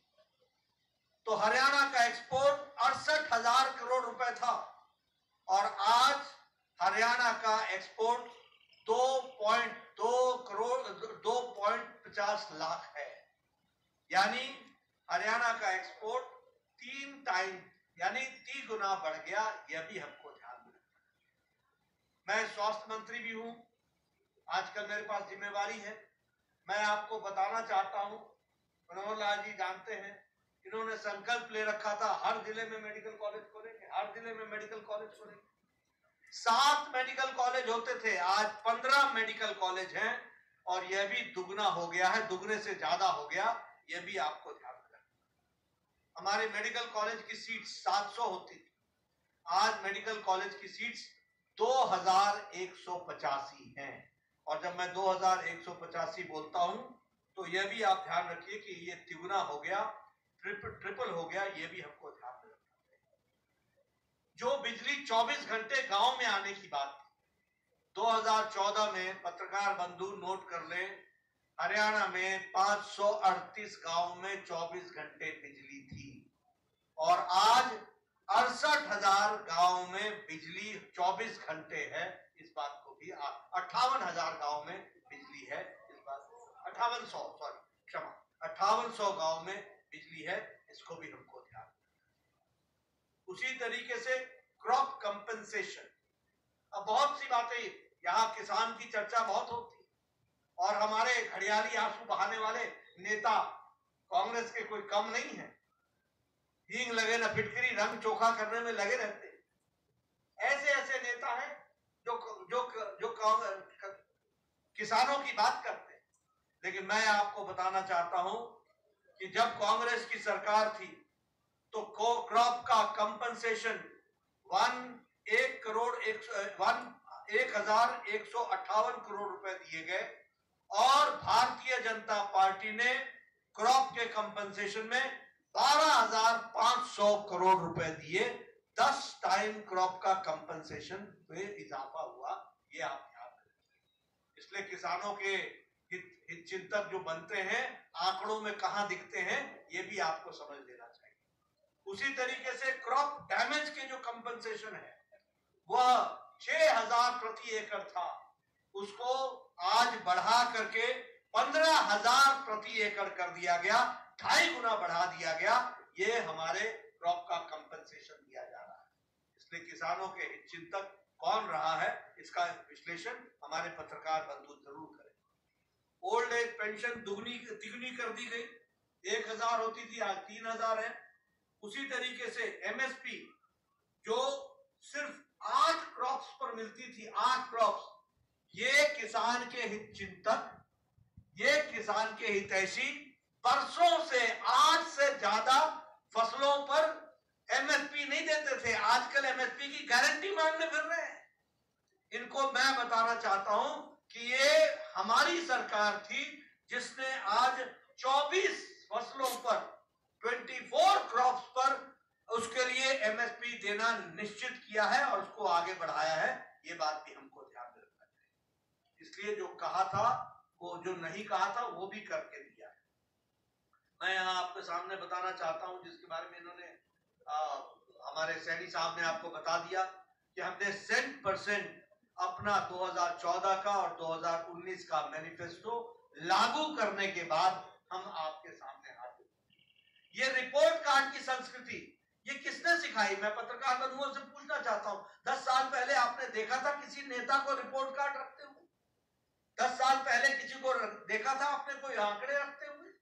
तो हरियाणा का एक्सपोर्ट 68,000 करोड़ रुपए था और आज हरियाणा का एक्सपोर्ट 2.50 लाख है। यानी हरियाणा का एक्सपोर्ट 3 टाइम यानी 3 गुना बढ़ गया। यह भी हमको ध्यान में रखना है। मैं स्वास्थ्य मंत्री भी हूं, आजकल मेरे पास जिम्मेवारी है। मैं आपको बताना चाहता हूं, मनोहर लाल जी जानते हैं, इन्होंने संकल्प ले रखा था हर जिले में मेडिकल कॉलेज खोलेंगे, हर जिले में मेडिकल कॉलेज खोलेंगे। 7 मेडिकल कॉलेज होते थे, आज 15 मेडिकल कॉलेज हैं और यह भी दुगना हो गया है, दुगने से ज्यादा हो गया। यह भी आपको ध्यान में रखना। हमारे मेडिकल कॉलेज की सीट 700 होती थी, आज मेडिकल कॉलेज की सीट्स 2185 हैं। और जब मैं 2185 बोलता हूं तो यह भी आप ध्यान रखिए कि यह तिगुना हो गया, ट्रिपल हो गया। यह भी हमको ध्यान में रखना है। जो बिजली 24 घंटे गांव में आने की बात थी, 2014 में पत्रकार बंधु नोट कर ले, हरियाणा में 538 गांव में 24 घंटे बिजली थी। और आज 68,000 गांव में बिजली 24 घंटे है। इस बात को भी 58,000 गांव में बिजली है। इस बात 5800 गांव में बिजली है, इसको भी हमको ध्यान रखना। उसी तरीके से क्रॉप कंपनसेशन, अब बहुत सी बातें यहाँ किसान की चर्चा बहुत होती है और हमारे घड़ियाली आंसू बहाने वाले नेता कांग्रेस के कोई कम नहीं है। हींग लगे न फिटकरी, रंग चोखा करने में लगे रहते हैं। ऐसे नेता हैं जो किसानों की बात करते हैं। लेकिन मैं आपको बताना चाहता हूं कि जब कांग्रेस की सरकार थी तो क्रॉप का कंपनसेशन 1,158 करोड़ रुपए दिए गए और भारतीय जनता पार्टी ने क्रॉप के कंपनसेशन में 12,500 करोड़ रुपए दिए। 10 टाइम क्रॉप का कंपनसेशन में इजाफा हुआ, ये आप याद रखिए। इसलिए किसानों के हित चिंतक जो बनते हैं, आंकड़ों में कहां दिखते हैं, ये भी आपको समझ लेना चाहिए। उसी तरीके से क्रॉप डैमेज के जो कंपनसेशन है वह 6,000 प्रति एकड़ था, उसको आज बढ़ा करके 15,000 प्रति एकड़ कर दिया गया, 2.5 गुना बढ़ा दिया गया। ये हमारे क्रॉप का कंपनसेशन दिया जा रहा है। इसलिए किसानों के हित चिंतक कौन रहा है, इसका विश्लेषण हमारे पत्रकार बंधु जरूर करें। ओल्ड एज पेंशन तिगुनी कर दी गई, 1,000 होती थी, आज 3,000 है। उसी तरीके से एमएसपी जो सिर्फ 8 क्रॉप्स पर मिलती थी, 8 क्रॉप्स, ये किसान के हित चिंतक, ये किसान के हितैषी परसों से 8 से ज्यादा फसलों पर एमएसपी नहीं देते थे, आजकल एमएसपी की गारंटी मांगने फिर रहे हैं। इनको मैं बताना चाहता हूं कि ये हमारी सरकार थी जिसने आज 24 फसलों पर, 24 क्रॉप्स पर उसके लिए एमएसपी देना निश्चित किया है और उसको आगे बढ़ाया है। ये बात भी हमको ध्यान में रखना चाहिए। इसलिए जो कहा था, वो जो नहीं कहा था, वो भी करके दिया है। मैं यहाँ आपके सामने बताना चाहता हूं, जिसके बारे में इन्होंने हमारे सैनी साहब ने आपको बता दिया कि हमने 100% अपना 2014 का और 2019 का मैनिफेस्टो लागू करने के बाद हम आपके सामने हाजिर। ये रिपोर्ट कार्ड की संस्कृति ये किसने सिखाई? मैं पत्रकार बंधुओं से पूछना चाहता हूं, 10 साल पहले आपने देखा था किसी नेता को रिपोर्ट कार्ड रखते हुए? 10 साल पहले किसी को देखा था आपने कोई आंकड़े रखते हुए?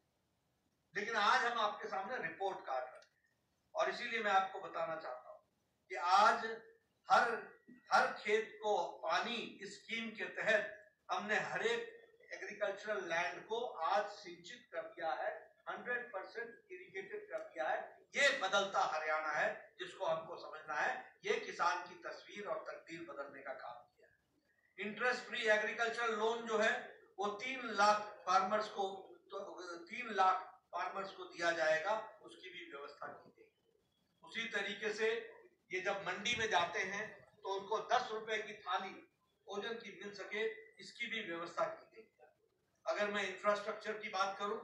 लेकिन आज हम आपके सामने रिपोर्ट कार्ड रखते हैं। और इसीलिए मैं आपको बताना चाहता हूं कि आज हर खेत को पानी स्कीम के तहत हमने हर एक एग्रीकल्चरल लैंड को आज सिंचित कर दिया है, 100% इरिगेटेड कर दिया है। ये बदलता हरियाणा है जिसको हमको समझना है। ये किसान की तस्वीर और तकदीर बदलने का काम किया है। इंटरेस्ट फ्री एग्रीकल्चरल लोन जो है वो 3 लाख फार्मर्स को, तो 3 लाख फार्मर्स को दिया जाएगा, उसकी भी व्यवस्था की गई। उसी तरीके से ये जब मंडी में जाते हैं तो उनको 10 रुपए की थाली भोजन की मिल सके, इसकी भी व्यवस्था की गई। अगर मैं इंफ्रास्ट्रक्चर की बात करूं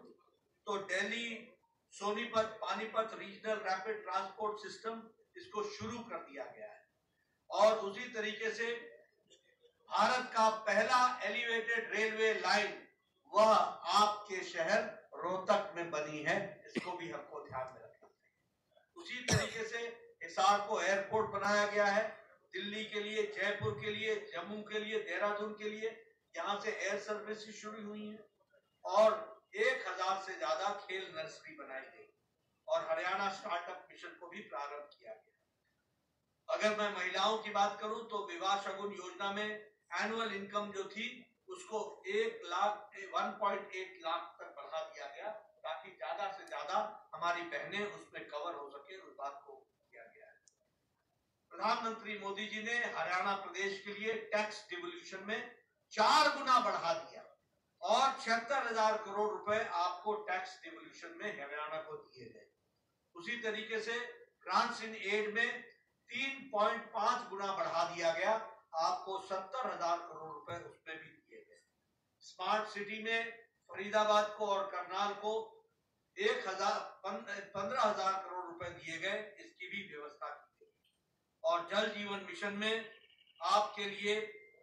तो Delhi Sonipat Panipat regional rapid transport system, इसको शुरू कर दिया गया है। और उसी तरीके से भारत का पहला एलिवेटेड रेलवे लाइन वह आपके शहर रोहतक में बनी है, इसको भी हमको ध्यान में रखना चाहिए। उसी तरीके से हिसार को एयरपोर्ट बनाया गया है, दिल्ली के लिए, जयपुर के लिए, जम्मू के लिए, देहरादून के लिए, यहाँ से एयर सर्विस शुरू हुई है। और 1,000 से ज्यादा खेल नर्सरी बनाई गई और हरियाणा स्टार्टअप मिशन को भी प्रारंभ किया गया। अगर मैं महिलाओं की बात करूं तो विवाह शगुन योजना में एनुअल इनकम जो थी उसको 1.8 लाख तक बढ़ा दिया गया ताकि ज्यादा से ज्यादा हमारी बहनें उसमें कवर हो सके, उस बात को किया गया है। प्रधानमंत्री मोदी जी ने हरियाणा प्रदेश के लिए टैक्स डिवोल्यूशन में 4 गुना बढ़ा दिया और 76,000 करोड़ रुपए आपको टैक्स डिवोल्यूशन में हरियाणा को दिए गए। उसी तरीके से ग्रांट्स इन एड में 3.5 गुना बढ़ा दिया गया, आपको 70,000 करोड़ रुपए उसमें भी दिए गए। स्मार्ट सिटी में फरीदाबाद को और करनाल को 15,000 करोड़ रुपए दिए गए, इसकी भी व्यवस्था की गई। और जल जीवन मिशन में आपके लिए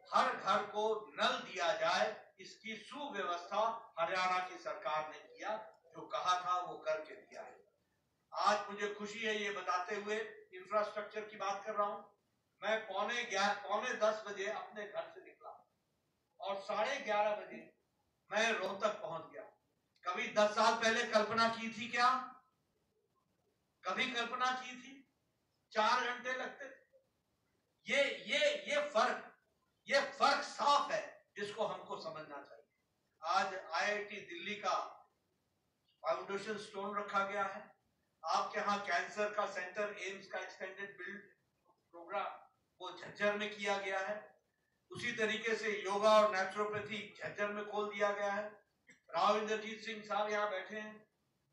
हर घर को नल दिया जाए, इसकी सुव्यवस्था हरियाणा की सरकार ने किया, जो कहा था वो करके दिया है। आज मुझे खुशी है ये बताते हुए, इंफ्रास्ट्रक्चर की बात कर रहा हूं, मैं पौने 10 बजे अपने घर से निकला और 11:30 बजे मैं रोहतक पहुंच गया। कभी 10 साल पहले कल्पना की थी क्या? कभी कल्पना की थी? 4 घंटे लगते थे। ये फर्क साफ है, जिसको हमको समझना चाहिए। आज आईआईटी दिल्ली का फाउंडेशन स्टोन रखा गया है। आपके यहाँ कैंसर का सेंटर, एम्स का एक्सटेंडेड बिल्ड प्रोग्राम वो झज्जर में किया गया है। उसी तरीके से योगा और नेचुरोपैथी झज्जर में खोल दिया गया है। राव इंद्रजीत सिंह साहब यहाँ बैठे हैं,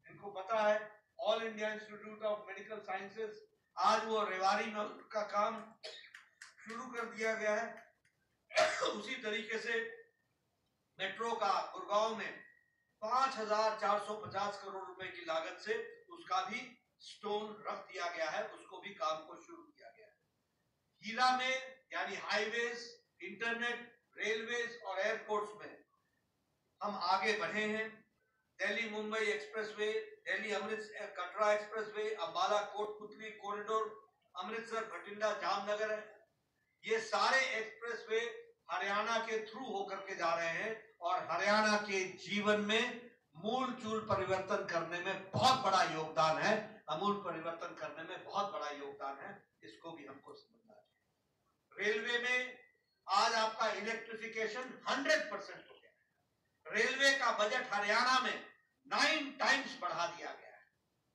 इनको पता है, all India institute of medical sciences, आज वो रेवाड़ी में का काम शुरू कर दिया गया है। उसी तरीके से मेट्रो का गुड़गांव में 5,450 करोड़ रुपए की लागत से उसका भी स्टोन रख दिया गया है, उसको भी काम को शुरू किया गया है। हीरा में यानी हाईवेज, इंटरनेट, रेलवेज और एयरपोर्ट्स में हम आगे बढ़े हैं। Delhi Mumbai expressway, Delhi Amritsar Katra expressway, Ambala Kotputli corridor, Amritsar Bathinda Jamnagar है, ये सारे एक्सप्रेसवे हरियाणा के थ्रू होकर के जा रहे हैं और हरियाणा के जीवन में मूल चूल परिवर्तन करने में बहुत बड़ा योगदान है, अमूल परिवर्तन करने में बहुत बड़ा योगदान है, इसको भी हमको समझना चाहिए। रेलवे में आज आपका इलेक्ट्रिफिकेशन 100% हो गया। रेलवे का बजट हरियाणा में 9 टाइम्स बढ़ा दिया गया है।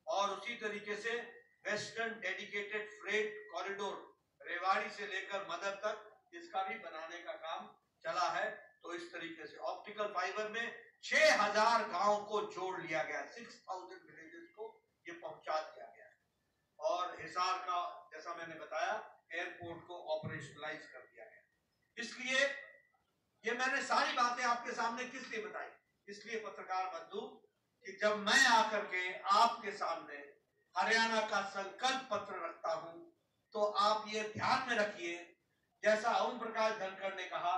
और उसी तरीके से western dedicated freight corridor Rewari से लेकर मदर तक, इसका भी बनाने का काम चला है। तो इस तरीके से ऑप्टिकल फाइबर में 6,000 गांव को जोड़ लिया गया, 6,000 विलेजेस को ये पहुंचा दिया गया है। और हिसार का, जैसा मैंने बताया, एयरपोर्ट को ऑपरेशनलाइज कर दिया गया। इसलिए ये मैंने सारी बातें आपके सामने किस लिए बताई? इसलिए पत्रकार बंधु कि जब मैं आकर के आपके सामने हरियाणा का संकल्प पत्र रखता हूं, तो आप ये ध्यान में रखिए, जैसा ओम प्रकाश धनखड़ ने कहा,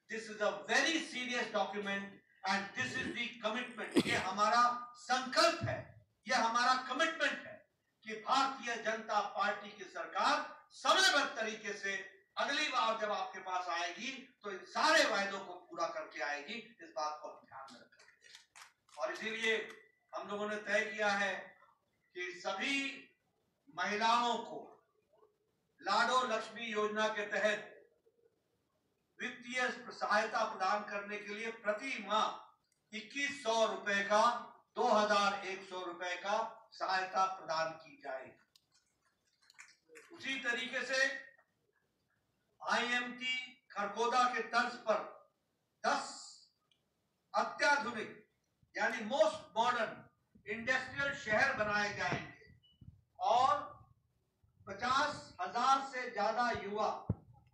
this is a very serious document and this is the commitment. ये हमारा संकल्प है, ये हमारा कमिटमेंट है कि भारतीय जनता पार्टी की सरकार समयबद्ध तरीके से अगली बार जब आपके पास आएगी तो इन सारे वायदों को पूरा करके आएगी। इस बात को हम ध्यान में रखेंगे। और इसीलिए हम लोगों ने तय किया है कि सभी महिलाओं को लाडो लक्ष्मी योजना के तहत वित्तीय सहायता प्रदान करने के लिए प्रति माह 2,100 रुपए का 2,100 रुपए का सहायता प्रदान की जाएगी। उसी तरीके से आईएमटी खरगोदा के तर्ज पर 10 अत्याधुनिक यानी मोस्ट मॉडर्न इंडस्ट्रियल शहर बनाए जाएंगे और 50,000 से ज्यादा युवा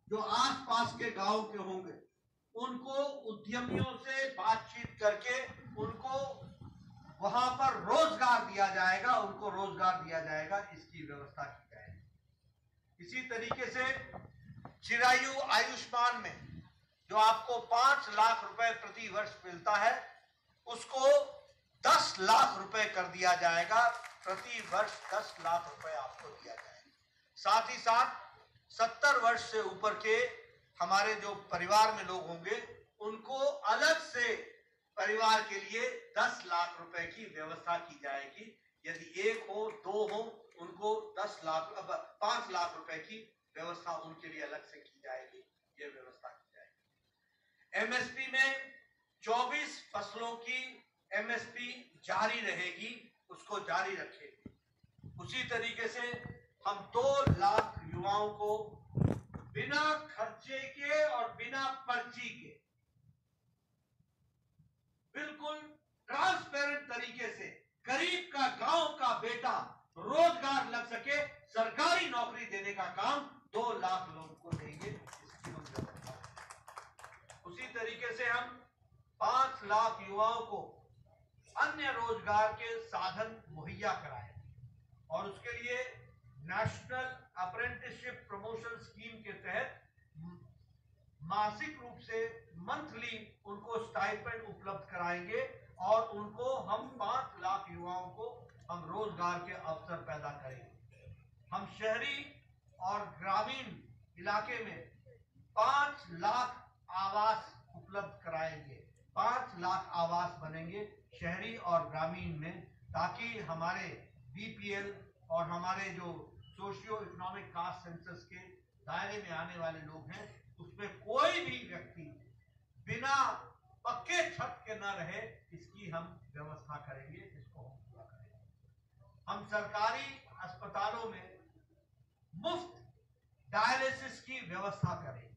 जो आसपास के गांव के होंगे, उनको उद्यमियों से बातचीत करके उनको वहां पर रोजगार दिया जाएगा, उनको रोजगार दिया जाएगा, इसकी व्यवस्था की जाएगी। इसी तरीके से चिरायु आयुष्मान में जो आपको 5 लाख रुपए प्रति वर्ष मिलता है, उसको 10 लाख रुपए कर दिया जाएगा। प्रति वर्ष 10 लाख रुपए आपको दिया जाएगा। साथ ही साथ 70 वर्ष से ऊपर के हमारे जो परिवार में लोग होंगे, उनको अलग से परिवार के लिए 10 लाख रुपए की व्यवस्था की जाएगी। यदि 1 हो 2 हो, उनको 5 लाख रुपए की व्यवस्था उनके लिए अलग से की जाएगी। ये व्यवस्था की जाएगी। एमएसपी में 24 फसलों की एमएसपी जारी रहेगी, उसको जारी रखेगी। उसी तरीके से हम 2 लाख युवाओं को बिना खर्चे के और बिना पर्ची के बिल्कुल ट्रांसपेरेंट तरीके से गरीब का, गांव का बेटा रोजगार लग सके, सरकारी नौकरी देने का काम 2 लाख लोगों को देंगे। इसकी हम व्यवस्था। उसी तरीके से हम 5 लाख युवाओं को अन्य रोजगार के साधन मुहैया कराएंगे। और उसके लिए नेशनल अप्रेंटिसशिप प्रमोशन स्कीम के तहत मासिक रूप से मंथली उनको स्टाइपेंड उपलब्ध कराएंगे और उनको हम 5 लाख युवाओं को हम रोजगार के अवसर पैदा करेंगे। हम शहरी और ग्रामीण इलाके में 5 लाख आवास उपलब्ध कराएंगे। 5 लाख आवास बनेंगे शहरी और ग्रामीण में, ताकि हमारे बीपीएल और हमारे जो सोशियो इकोनॉमिक कास्ट सेंसस के दायरे में आने वाले लोग हैं उसमें कोई भी व्यक्ति बिना पक्के छत के न रहे, इसकी हम व्यवस्था करेंगे, इसको हम पूरा करेंगे। हम सरकारी अस्पतालों में मुफ्त डायलिसिस की व्यवस्था करेंगे।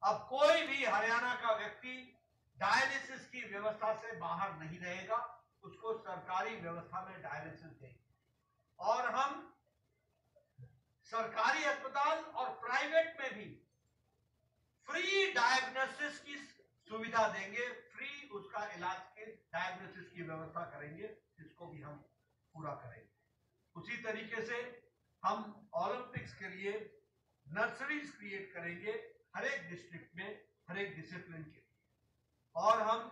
अब कोई भी हरियाणा का व्यक्ति डायलिसिस की व्यवस्था से बाहर नहीं रहेगा, उसको सरकारी व्यवस्था में डायलिसिस देंगे। और हम सरकारी अस्पताल और प्राइवेट में भी फ्री डायग्नोसिस की सुविधा देंगे, फ्री उसका इलाज के डायग्नोसिस की व्यवस्था करेंगे, इसको भी हम पूरा करेंगे। उसी तरीके से हम ओलंपिक्स के लिए नर्सरीज क्रिएट करेंगे हर एक डिस्ट्रिक्ट में, हर एक डिसिप्लिन के लिए। और हम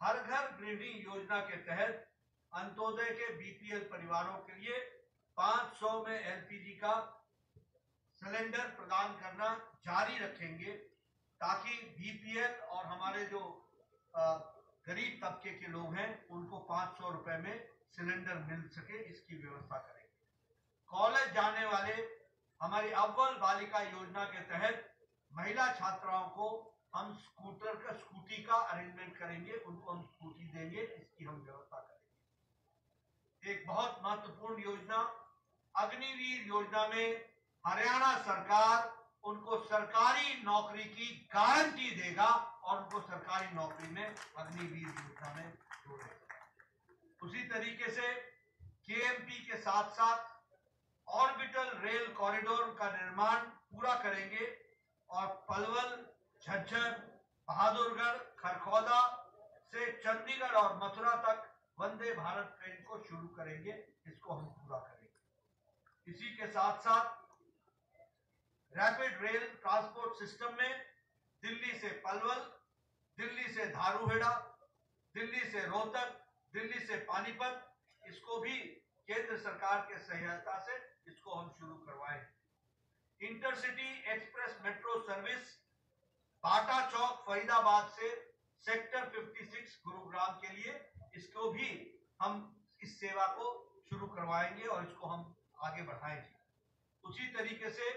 हर घर गृहिणी योजना के तहत अंत्योदय के बीपीएल परिवारों के लिए 500 में एलपीजी का सिलेंडर प्रदान करना जारी रखेंगे, ताकि बीपीएल और हमारे जो गरीब तबके के लोग हैं उनको 500 रुपए में सिलेंडर मिल सके, इसकी व्यवस्था करेंगे। कॉलेज जाने वाले हमारी अव्वल बालिका योजना के तहत महिला छात्राओं को हम स्कूटी का अरेंजमेंट करेंगे, उनको हम स्कूटी देंगे, इसकी हम व्यवस्था करेंगे। एक बहुत महत्वपूर्ण योजना अग्निवीर योजना में हरियाणा सरकार उनको सरकारी नौकरी की गारंटी देगा और उनको सरकारी नौकरी में अग्निवीर योजना में जोड़ेगा। उसी तरीके से केएमपी के साथ साथ ऑर्बिटल रेल कॉरिडोर का निर्माण पूरा करेंगे और पलवल, झज्जर, बहादुरगढ़, खरखौदा से चंडीगढ़ और मथुरा तक वंदे भारत ट्रेन को शुरू करेंगे, इसको हम पूरा करेंगे। इसी के साथ साथ रैपिड रेल ट्रांसपोर्ट सिस्टम में दिल्ली से पलवल, दिल्ली से धारूहेड़ा, दिल्ली से रोहतक, दिल्ली से पानीपत, इसको भी केंद्र सरकार के सहायता से इसको हम शुरू करवाएंगे। इंटरसिटी एक्सप्रेस मेट्रो सर्विस बाटा चौक फरीदाबाद से सेक्टर 56 गुरुग्राम के लिए, इसको भी हम इस सेवा को शुरू करवाएंगे और इसको हम आगे बढ़ाएंगे। उसी तरीके से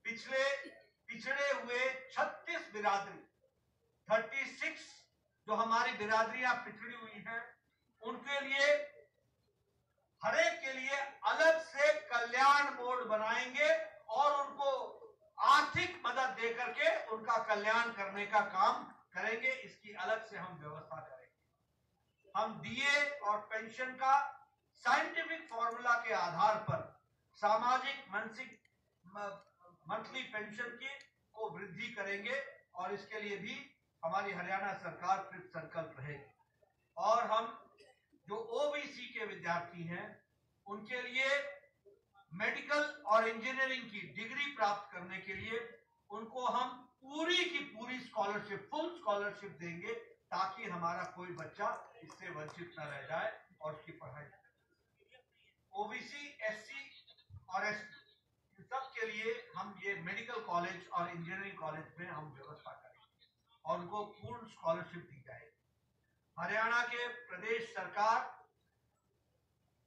पिछड़े हुए 36 बिरादरी 36 जो हमारी बिरादरियां पिछड़ी हुई हैं, उनके लिए हर एक के लिए अलग से कल्याण बोर्ड बनाएंगे और उनको आर्थिक मदद दे करके उनका कल्याण करने का काम करेंगे, इसकी अलग से हम व्यवस्था करेंगे। हम डीए और पेंशन का साइंटिफिक फॉर्मूला के आधार पर सामाजिक मानसिक मंथली पेंशन की को वृद्धि करेंगे और इसके लिए भी हमारी हरियाणा सरकार कृत संकल्प रहेगी। और हम जो ओबीसी के विद्यार्थी हैं उनके लिए मेडिकल और इंजीनियरिंग की डिग्री प्राप्त करने के लिए उनको हम पूरी की पूरी स्कॉलरशिप, फुल स्कॉलरशिप देंगे, ताकि हमारा कोई बच्चा इससे वंचित न रह जाए और उसकी पढ़ाई। ओबीसी, एससी और एसटी इन सब के लिए हम ये मेडिकल कॉलेज और इंजीनियरिंग कॉलेज में हम व्यवस्था करेंगे और उनको पूर्ण स्कॉलरशिप दी जाएगी। हरियाणा के प्रदेश सरकार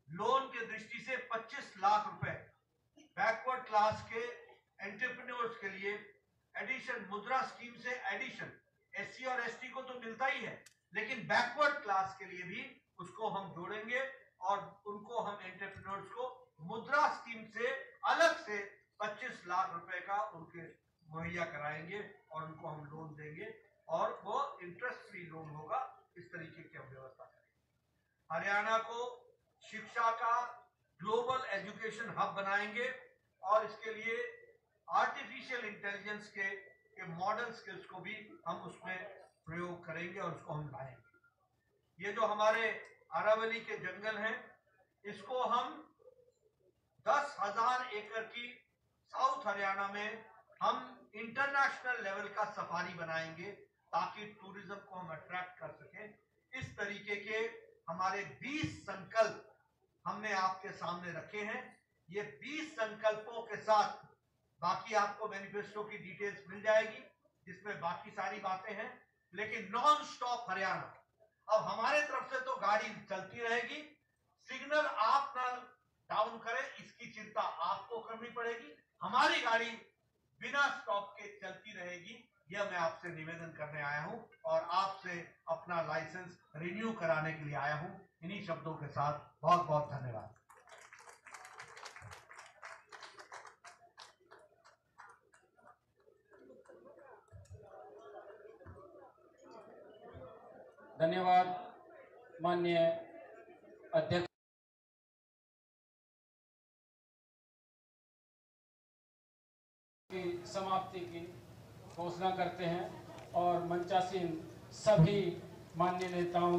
लोन के दृष्टि से 25 लाख रुपए बैकवर्ड क्लास के एंटरप्रेन्योर्स के लिए एडिशन, मुद्रा स्कीम से एडिशन, एससी और एसटी को तो मिलता ही है, लेकिन बैकवर्ड क्लास के लिए भी उसको हम जोड़ेंगे और उनको हम एंटरप्रेन्योर्स को मुद्रा स्कीम से अलग से 25 लाख रुपए का उनके मुहैया कराएंगे और उनको हम लोन देंगे और वो इंटरेस्ट फ्री लोन होगा। इस तरीके की हम व्यवस्था करेंगे। हरियाणा को शिक्षा का ग्लोबल एजुकेशन हब बनाएंगे और इसके लिए आर्टिफिशियल इंटेलिजेंस के मॉडल स्किल्स को भी हम उसमें प्रयोग करेंगे और उसको हम लाएंगे। ये जो हमारे अरावली के जंगल हैं, इसको हम 10,000 एकड़ की साउथ हरियाणा में हम इंटरनेशनल लेवल का सफारी बनाएंगे ताकि टूरिज्म को हम अट्रैक्ट कर सकें। इस तरीके के हमारे 20 संकल्प हमने आपके सामने रखे हैं। ये 20 संकल्पों के साथ बाकी आपको मैनिफेस्टो की डिटेल्स मिल जाएगी जिसमें बाकी सारी बातें हैं, लेकिन नॉन स्टॉप हरियाणा। अब हमारे तरफ से तो गाड़ी चलती रहेगी, सिग्नल आप ना डाउन करें इसकी चिंता आपको करनी पड़ेगी, हमारी गाड़ी बिना स्टॉप के चलती रहेगी। यह मैं आपसे निवेदन करने आया हूं और आपसे अपना लाइसेंस रिन्यू कराने के लिए आया हूं। इन्हीं शब्दों के साथ बहुत बहुत धन्यवाद। धन्यवाद माननीय अध्यक्ष। की समाप्ति की घोषणा करते हैं और मंचासीन सभी माननीय नेताओं